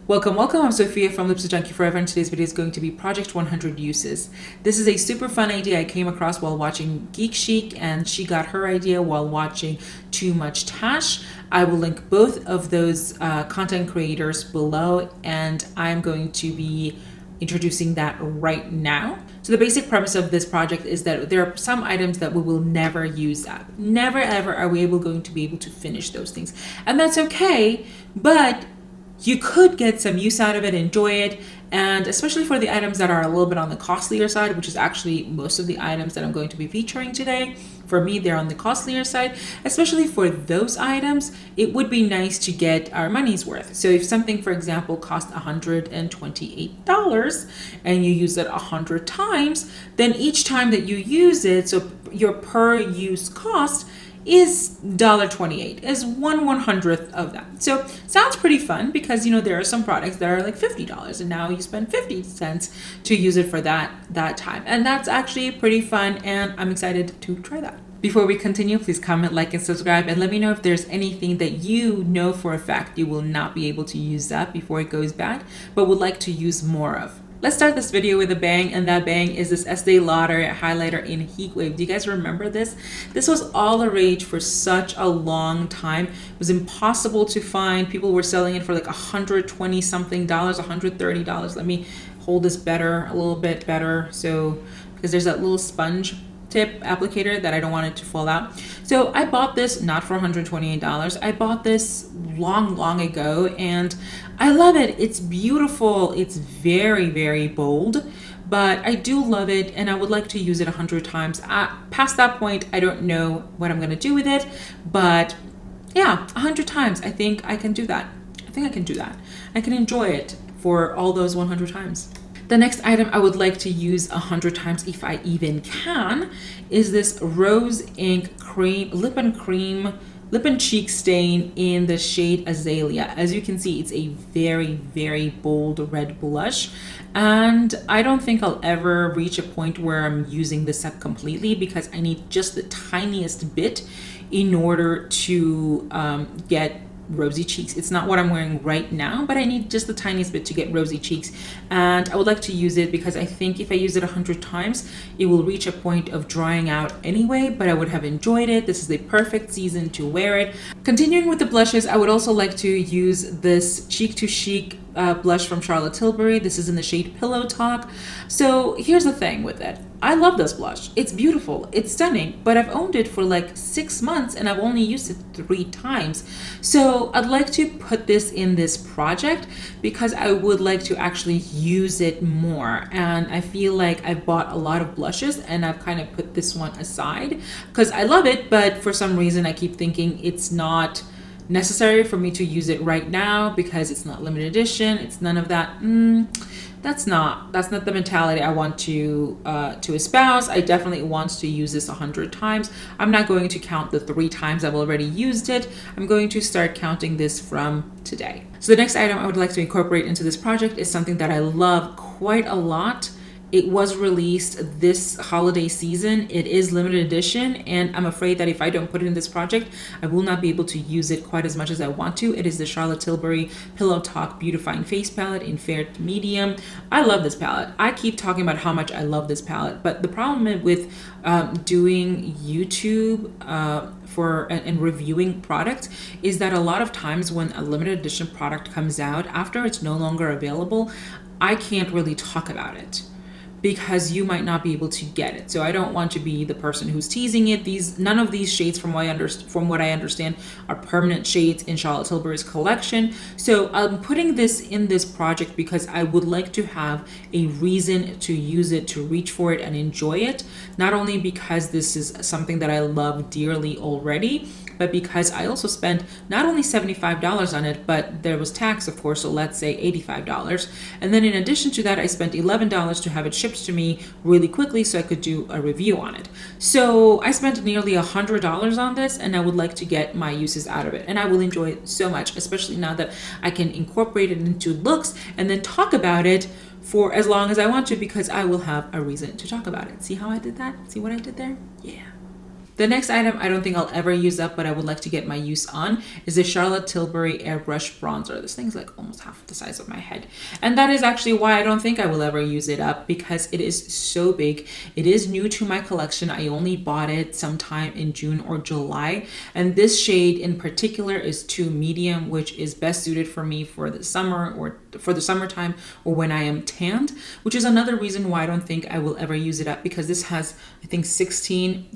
Welcome, I'm Sophia from Lipstick Junkie Forever, and today's video is going to be Project 100 Uses. This is a super fun idea I came across while watching Geek Chic, and she got her idea while watching Much Tash. I will link both of those content creators below, and I'm going to be introducing that right now. So the basic premise of this project is that there are some items that we will never use up. Never ever are we going to be able to finish those things. And that's okay, but you could get some use out of it, enjoy it, and especially for the items that are a little bit on the costlier side, which is actually most of the items that I'm going to be featuring today. For me, they're on the costlier side. Especially for those items, it would be nice to get our money's worth. So if something, for example, costs $128 and you use it 100 times, then each time that you use it, so your per use cost is $1.28, is 1/100th of that. So sounds pretty fun because there are some products that are like $50 and now you spend 50 cents to use it for that time. And that's actually pretty fun, and I'm excited to try that. Before we continue, please comment, like, and subscribe, and let me know if there's anything that you know for a fact you will not be able to use up before it goes bad, but would like to use more of. Let's start this video with a bang, and that bang is this Estee Lauder highlighter in Heat Wave. Do you guys remember this? This was all the rage for such a long time. It was impossible to find. People were selling it for like $120 something, $130. Let me hold this better, a little bit better, so because there's that little sponge tip applicator that I don't want it to fall out. So I bought this not for $128. I bought this long ago, and I love it. It's beautiful. It's very, very bold, but I do love it, and I would like to use it 100 times. Past that point, I don't know what I'm going to do with it, but yeah, 100 times. I think I can do that. I can enjoy it for all those 100 times. The next item I would like to use 100 times, if I even can, is this Rose Ink Cream Lip and Cheek Stain in the shade Azalea. As you can see, it's a very, very bold red blush, and I don't think I'll ever reach a point where I'm using this up completely because I need just the tiniest bit in order to get rosy cheeks. It's not what I'm wearing right now, but I need just the tiniest bit to get rosy cheeks, and I would like to use it because I think if I use it 100 times it will reach a point of drying out anyway, but I would have enjoyed it. This is the perfect season to wear it. Continuing with the blushes, I would also like to use this Cheek to Chic blush from Charlotte Tilbury. This is in the shade Pillow Talk. So here's the thing with it. I love this blush. It's beautiful. It's stunning, but I've owned it for like 6 months and I've only used it 3 times. So I'd like to put this in this project because I would like to actually use it more. And I feel like I've bought a lot of blushes and I've kind of put this one aside because I love it, but for some reason I keep thinking it's not necessary for me to use it right now because it's not limited edition. It's none of that. That's not the mentality I want to espouse. I definitely want to use this 100 times. I'm not going to count the 3 times I've already used it. I'm going to start counting this from today. So the next item I would like to incorporate into this project is something that I love quite a lot. It was released this holiday season. It is limited edition, and I'm afraid that if I don't put it in this project, I will not be able to use it quite as much as I want to. It is the Charlotte Tilbury Pillow Talk Beautifying Face Palette in Fair to Medium. I love this palette. I keep talking about how much I love this palette, but the problem with doing YouTube and reviewing products is that a lot of times when a limited edition product comes out, after it's no longer available, I can't really talk about it because you might not be able to get it. So I don't want to be the person who's teasing it. None of these shades, from what I understand, are permanent shades in Charlotte Tilbury's collection. So I'm putting this in this project because I would like to have a reason to use it, to reach for it and enjoy it. Not only because this is something that I love dearly already, but because I also spent not only $75 on it, but there was tax, of course, so let's say $85. And then in addition to that, I spent $11 to have it shipped to me really quickly so I could do a review on it. So I spent nearly $100 on this, and I would like to get my uses out of it. And I will enjoy it so much, especially now that I can incorporate it into looks and then talk about it for as long as I want to, because I will have a reason to talk about it. See how I did that? See what I did there? Yeah. The next item I don't think I'll ever use up, but I would like to get my use on, is the Charlotte Tilbury Airbrush Bronzer. This thing's like almost half the size of my head. And that is actually why I don't think I will ever use it up, because it is so big. It is new to my collection. I only bought it sometime in June or July. And this shade in particular is 2 medium, which is best suited for me for the summer or for the summertime or when I am tanned, which is another reason why I don't think I will ever use it up, because this has, I think 16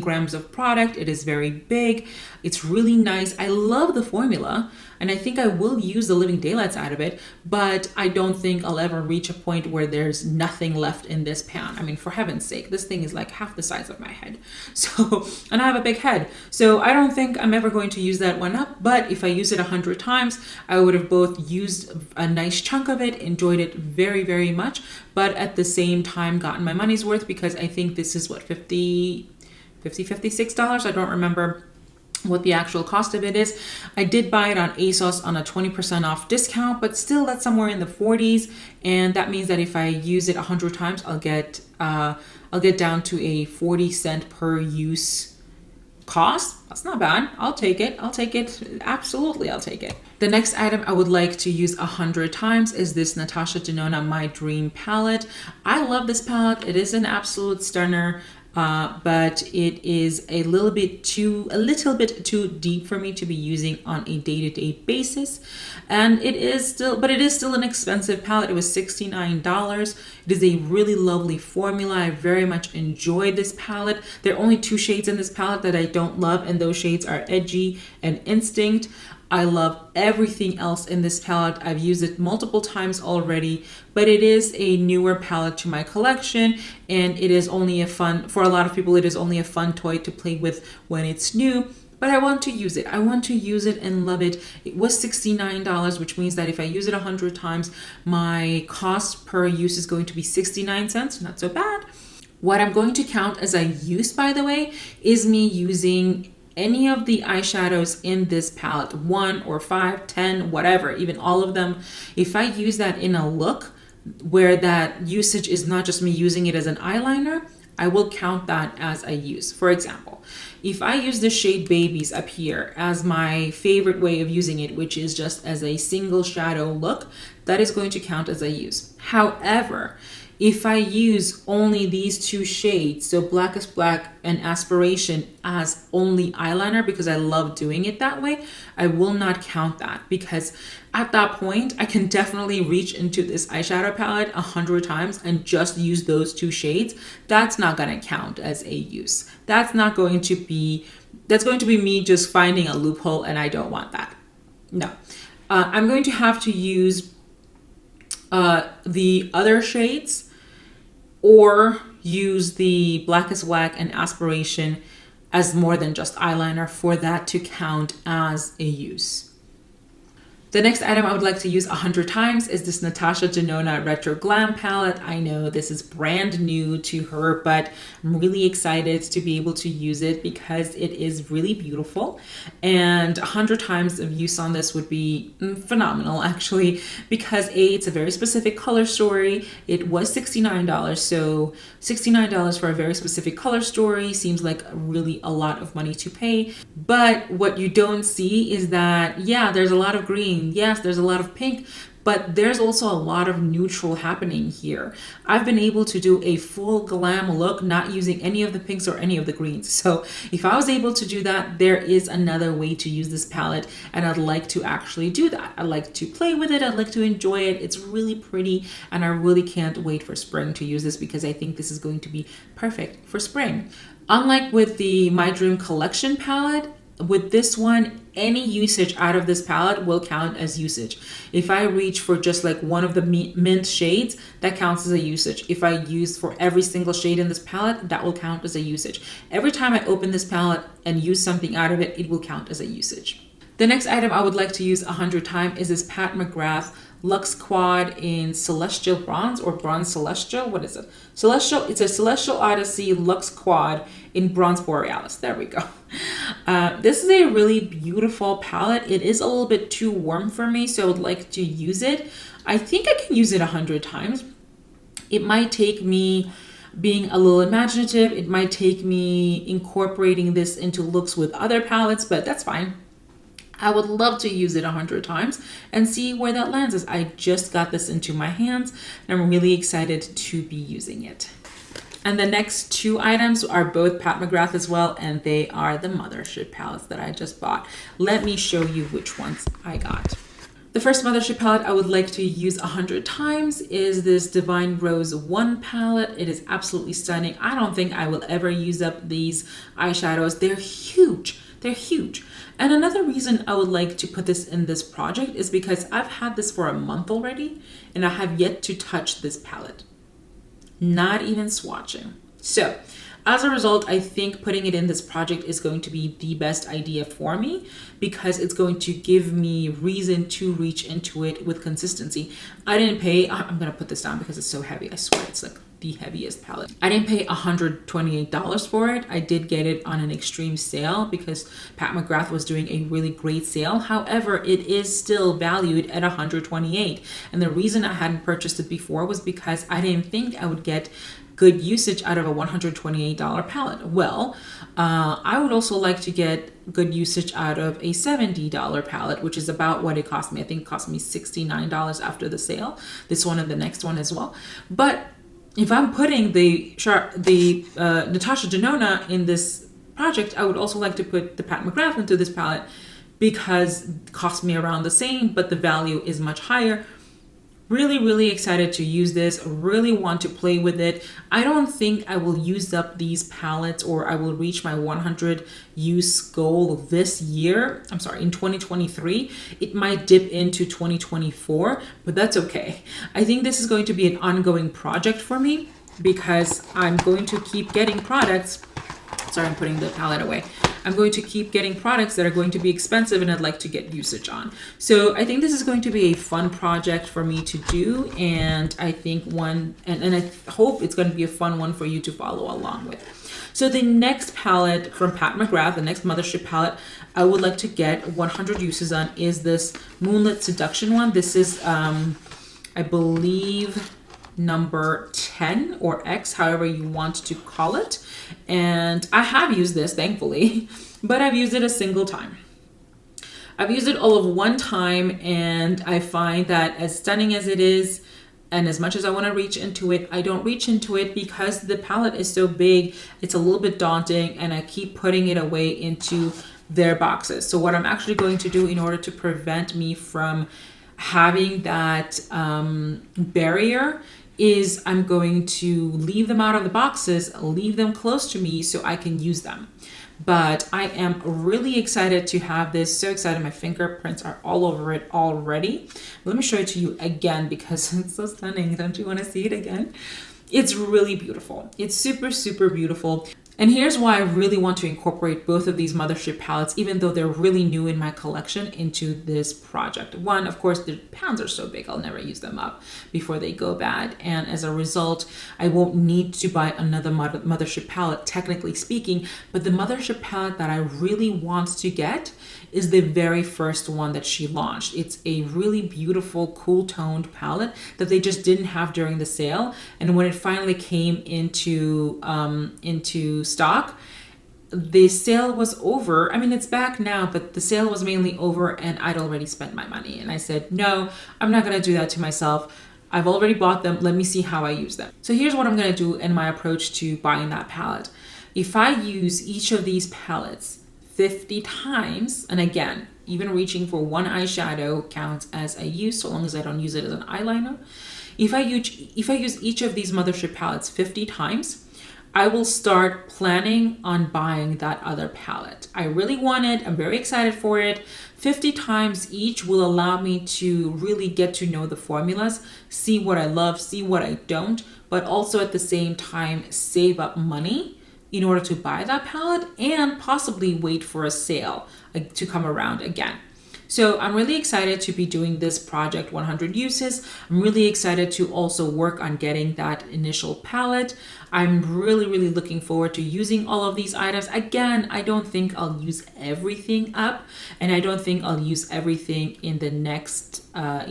grams of product. It is very big. It's really nice. I love the formula, and I think I will use the living daylights out of it, but I don't think I'll ever reach a point where there's nothing left in this pan. I mean, for heaven's sake, this thing is like half the size of my head. So, and I have a big head. So I don't think I'm ever going to use that one up, but if I use it 100 times, I would have both used a nice chunk of it, enjoyed it very, very much, but at the same time gotten my money's worth, because I think this is what, $56. I don't remember what the actual cost of it is. I did buy it on ASOS on a 20% off discount, but still that's somewhere in the 40s. And that means that if I use it 100 times, I'll get down to a 40-cent per use cost. That's not bad. I'll take it. I'll take it. Absolutely, I'll take it. The next item I would like to use 100 times is this Natasha Denona My Dream palette. I love this palette. It is an absolute stunner. But it is a little bit too deep for me to be using on a day-to-day basis, and it is still an expensive palette. It was $69. It is a really lovely formula. I very much enjoyed this palette. There are only 2 shades in this palette that I don't love, and those shades are Edgy and Instinct. I love everything else in this palette. I've used it multiple times already, but it is a newer palette to my collection, and it is only for a lot of people, it is only a fun toy to play with when it's new, but I want to use it. I want to use it and love it. It was $69, which means that if I use it 100 times, my cost per use is going to be 69 cents. Not so bad. What I'm going to count as a use, by the way, is me using any of the eyeshadows in this palette, 1 or 5, 10, whatever, even all of them. If I use that in a look where that usage is not just me using it as an eyeliner, I will count that as a use. For example, if I use the shade Babies up here as my favorite way of using it, which is just as a single shadow look, that is going to count as a use. However, if I use only these 2 shades, so Blackest Black and Aspiration, as only eyeliner, because I love doing it that way, I will not count that, because at that point, I can definitely reach into this eyeshadow palette 100 times and just use those 2 shades. That's not going to count as a use. That's going to be me just finding a loophole, and I don't want that. No. I'm going to have to use the other shades, or use the Blackest Black and Aspiration as more than just eyeliner for that to count as a use. The next item I would like to use 100 times is this Natasha Denona Retro Glam palette. I know this is brand new to her, but I'm really excited to be able to use it because it is really beautiful. And 100 times of use on this would be phenomenal, actually, because it's a very specific color story. It was $69, so $69 for a very specific color story seems like really a lot of money to pay. But what you don't see is that, yeah, there's a lot of green. Yes, there's a lot of pink, but there's also a lot of neutral happening here. I've been able to do a full glam look, not using any of the pinks or any of the greens. So if I was able to do that, there is another way to use this palette, and I'd like to actually do that. I'd like to play with it. I'd like to enjoy it. It's really pretty, and I really can't wait for spring to use this because I think this is going to be perfect for spring. Unlike with the My Dream Collection palette, with this one, any usage out of this palette will count as usage. If I reach for just like one of the mint shades, that counts as a usage. If I use for every single shade in this palette, that will count as a usage. Every time I open this palette and use something out of it, it will count as a usage. The next item I would like to use 100 times is this Pat McGrath Luxe Quad in Celestial Bronze or Bronze Celestial. What is it? Celestial. It's a Celestial Odyssey Luxe Quad in Bronze Borealis. There we go. This is a really beautiful palette. It is a little bit too warm for me, so I would like to use it. I think I can use it 100 times. It might take me being a little imaginative. It might take me incorporating this into looks with other palettes, but that's fine. I would love to use it 100 times and see where that lands us. I just got this into my hands and I'm really excited to be using it. And the next two items are both Pat McGrath as well, and they are the Mothership palettes that I just bought. Let me show you which ones I got. The first Mothership palette I would like to use 100 times is this Divine Rose 1 palette. It is absolutely stunning. I don't think I will ever use up these eyeshadows. They're huge. They're huge. And another reason I would like to put this in this project is because I've had this for a month already and I have yet to touch this palette. Not even swatching. So as a result, I think putting it in this project is going to be the best idea for me because it's going to give me reason to reach into it with consistency. I didn't pay, I'm gonna put this down because it's so heavy. I swear it's like the heaviest palette. I didn't pay $128 for it. I did get it on an extreme sale because Pat McGrath was doing a really great sale. However, it is still valued at $128. And the reason I hadn't purchased it before was because I didn't think I would get good usage out of a $128 palette. Well, I would also like to get good usage out of a $70 palette, which is about what it cost me. I think it cost me $69 after the sale. This one and the next one as well. But if I'm putting the Natasha Denona in this project, I would also like to put the Pat McGrath into this palette because it cost me around the same, but the value is much higher. Really, really excited to use this. Really want to play with it. I don't think I will use up these palettes or I will reach my 100 use goal this year. I'm sorry, in 2023. It might dip into 2024, but that's okay. I think this is going to be an ongoing project for me because I'm going to keep getting products. Sorry, I'm putting the palette away. I'm going to keep getting products that are going to be expensive and I'd like to get usage on. So I think this is going to be a fun project for me to do. And I think and I hope it's going to be a fun one for you to follow along with. So the next palette from Pat McGrath, the next Mothership palette I would like to get 100 uses on is this Moonlit Seduction one. This is, I believe, number 10 or X, however you want to call it. And I have used this, thankfully, but I've used it a single time. I've used it all of one time, and I find that as stunning as it is, and as much as I want to reach into it, I don't reach into it because the palette is so big. It's a little bit daunting, and I keep putting it away into their boxes. So what I'm actually going to do in order to prevent me from having that barrier is I'm going to leave them out of the boxes, leave them close to me so I can use them. But I am really excited to have this. So excited. My fingerprints are all over it already. Let me show it to you again because it's so stunning. Don't you want to see it again? It's really beautiful. It's super, super beautiful. And here's why I really want to incorporate both of these Mothership palettes, even though they're really new in my collection, into this project. One, of course, the pans are so big, I'll never use them up before they go bad. And as a result, I won't need to buy another Mothership palette, technically speaking. But the Mothership palette that I really want to get is the very first one that she launched. It's a really beautiful, cool toned palette that they just didn't have during the sale. And when it finally came into stock, the sale was over. I mean, it's back now, but the sale was mainly over and I'd already spent my money. And I said, no, I'm not gonna do that to myself. I've already bought them. Let me see how I use them. So here's what I'm gonna do in my approach to buying that palette. If I use each of these palettes 50 times, and again, even reaching for one eyeshadow counts as a use so long as I don't use it as an eyeliner. If I use each of these Mothership palettes 50 times, I will start planning on buying that other palette. I really want it. I'm very excited for it. 50 times each will allow me to really get to know the formulas, see what I love, see what I don't, but also at the same time save up money in order to buy that palette and possibly wait for a sale to come around again. So I'm really excited to be doing this project 100 uses. I'm really excited to also work on getting that initial palette. I'm really looking forward to using all of these items. Again, I don't think I'll use everything up, and I don't think I'll use everything in the next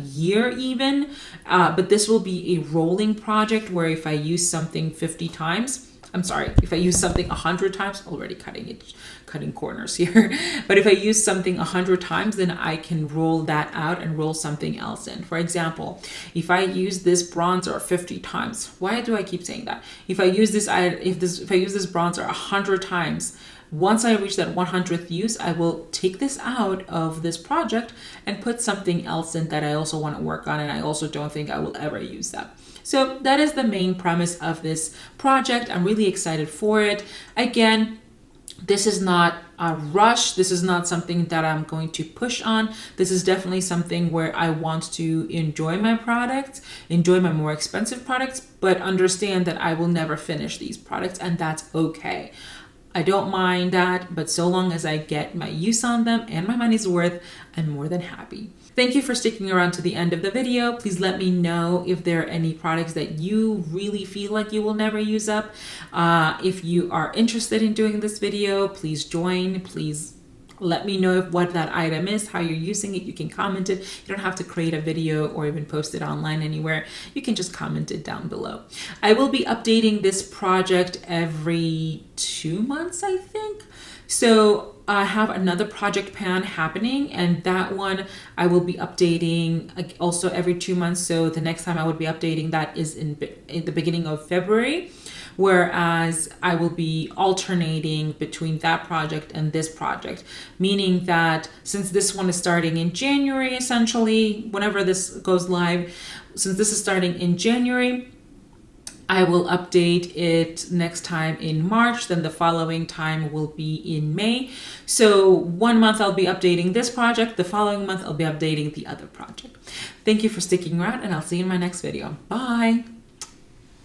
year even, but this will be a rolling project where if I use something 50 times, I'm sorry, if I use something 100 times, already cutting corners here, but if I use something 100 times, then I can roll that out and roll something else in. For example, if I use this bronzer 50 times, why do I keep saying that? If I use this, if I use this bronzer 100 times, once I reach that 100th use, I will take this out of this project and put something else in that I also want to work on, and I also don't think I will ever use that. So that is the main premise of this project. I'm really excited for it. Again, this is not a rush. This is not something that I'm going to push on. This is definitely something where I want to enjoy my products, enjoy my more expensive products, but understand that I will never finish these products, and that's okay. I don't mind that, but so long as I get my use on them and my money's worth, I'm more than happy. Thank you for sticking around to the end of the video. Please let me know if there are any products that you really feel like you will never use up. If you are interested in doing this video, please join. Please let me know what that item is, how you're using it. You can comment it. You don't have to create a video or even post it online anywhere. You can just comment it down below. I will be updating this project every 2 months, I think. So I have another project pan happening, and that one I will be updating also every 2 months. So the next time I would be updating that is in the beginning of February, whereas I will be alternating between that project and this project, meaning that since this one is starting in January, essentially, whenever this goes live, since this is starting in January, I will update it next time in March, then the following time will be in May. So 1 month I'll be updating this project, the following month I'll be updating the other project. Thank you for sticking around, and I'll see you in my next video. Bye!